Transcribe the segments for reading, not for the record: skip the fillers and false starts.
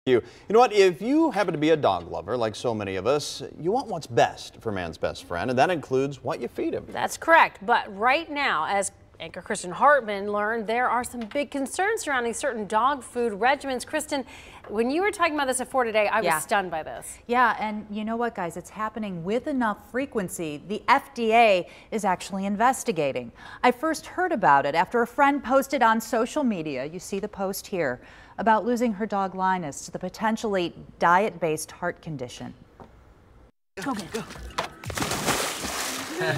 You know what? If you happen to be a dog lover, like so many of us, you want what's best for man's best friend, and that includes what you feed him. That's correct. But right now, as anchor Kristen Hartman learned, there are some big concerns surrounding certain dog food regimens. Kristen, when you were talking about this at 4 Today, I was stunned by this. Yeah, and you know what, guys? It's happening with enough frequency. The FDA is actually investigating. I first heard about it after a friend posted on social media, you see the post here, about losing her dog Linus to the potentially diet-based heart condition. Go.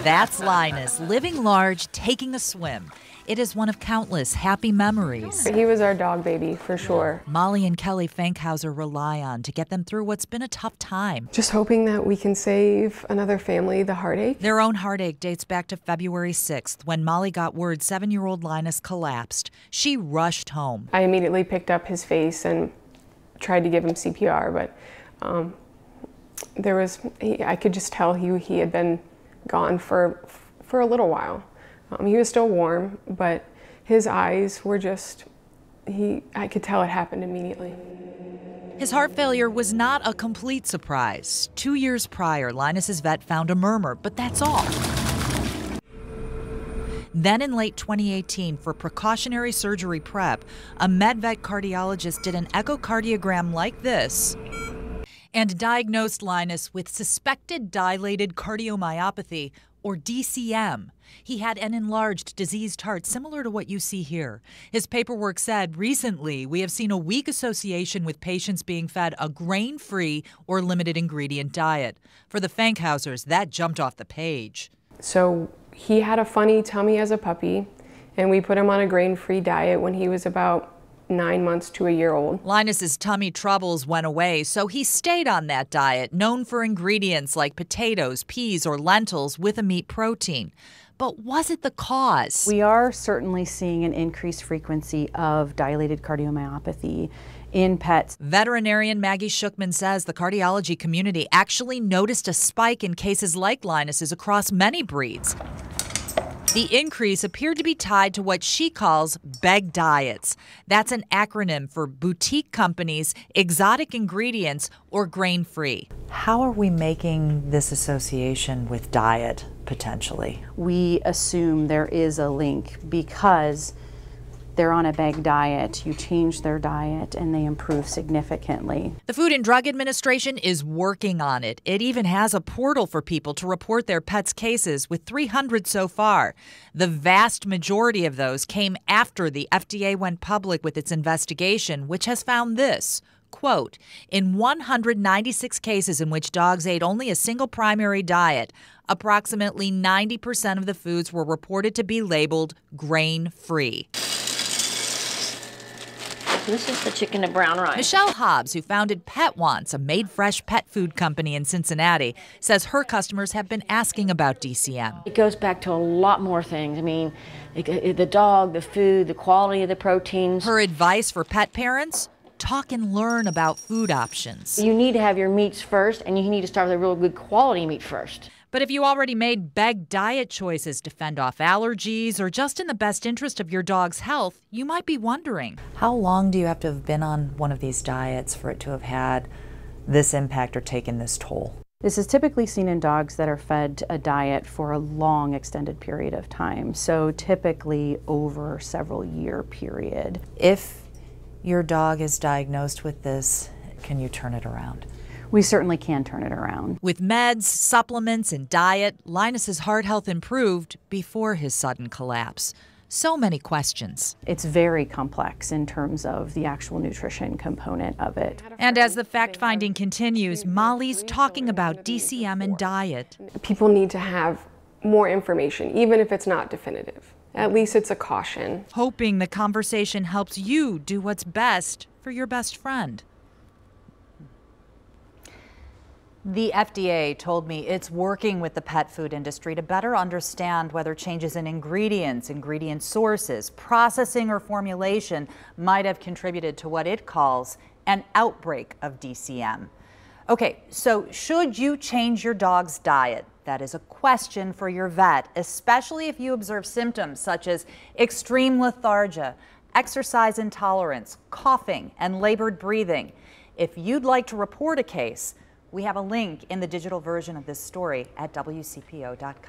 That's Linus, living large, taking a swim. It is one of countless happy memories He was our dog baby, for sure. Molly and Kelly Fankhauser rely on to get them through what's been a tough time. Just hoping that we can save another family the heartache. Their own heartache dates back to February 6th when Molly got word 7-year-old Linus collapsed. She rushed home. I immediately picked up his face and tried to give him CPR, but I could just tell he had been gone for a little while. He was still warm, but his eyes were just, I could tell it happened immediately. His heart failure was not a complete surprise. 2 years prior, Linus's vet found a murmur, but that's all. Then in late 2018, for precautionary surgery prep, a med-vet cardiologist did an echocardiogram like this and diagnosed Linus with suspected dilated cardiomyopathy, or DCM. He had an enlarged diseased heart similar to what you see here. His paperwork said, recently we have seen a weak association with patients being fed a grain-free or limited ingredient diet. For the Fankhausers, that jumped off the page. So he had a funny tummy as a puppy, and we put him on a grain-free diet when he was about 9 months to a year old. Linus's tummy troubles went away, so he stayed on that diet, known for ingredients like potatoes, peas, or lentils with a meat protein. But was it the cause? We are certainly seeing an increased frequency of dilated cardiomyopathy in pets. Veterinarian Maggie Shookman says the cardiology community actually noticed a spike in cases like Linus's across many breeds. The increase appeared to be tied to what she calls beg diets. That's an acronym for boutique companies, exotic ingredients, or grain-free. How are we making this association with diet, potentially? We assume there is a link because they're on a beg diet, you change their diet, and they improve significantly. The Food and Drug Administration is working on it. It even has a portal for people to report their pets' cases, with 300 so far. The vast majority of those came after the FDA went public with its investigation, which has found this. Quote, in 196 cases in which dogs ate only a single primary diet, approximately 90% of the foods were reported to be labeled grain-free. This is the chicken and brown rice. Michelle Hobbs, who founded Pet Wants, a made-fresh pet food company in Cincinnati, says her customers have been asking about DCM. It goes back to a lot more things. I mean, the dog, the food, the quality of the proteins. Her advice for pet parents? Talk and learn about food options. You need to have your meats first, and you need to start with a real good quality meat first. But if you already made beg diet choices to fend off allergies or just in the best interest of your dog's health, you might be wondering. How long do you have to have been on one of these diets for it to have had this impact or taken this toll? This is typically seen in dogs that are fed a diet for a long extended period of time, so typically over several year period. If your dog is diagnosed with this, can you turn it around? We certainly can turn it around. With meds, supplements, and diet, Linus's heart health improved before his sudden collapse. So many questions. It's very complex in terms of the actual nutrition component of it. And as the fact-finding continues, Molly's talking about DCM and diet. People need to have more information, even if it's not definitive. At least it's a caution. Hoping the conversation helps you do what's best for your best friend. The FDA told me it's working with the pet food industry to better understand whether changes in ingredients, ingredient sources, processing, or formulation might have contributed to what it calls an outbreak of DCM. Okay, so should you change your dog's diet? That is a question for your vet, especially if you observe symptoms such as extreme lethargia, exercise intolerance, coughing, and labored breathing. If you'd like to report a case, we have a link in the digital version of this story at WCPO.com.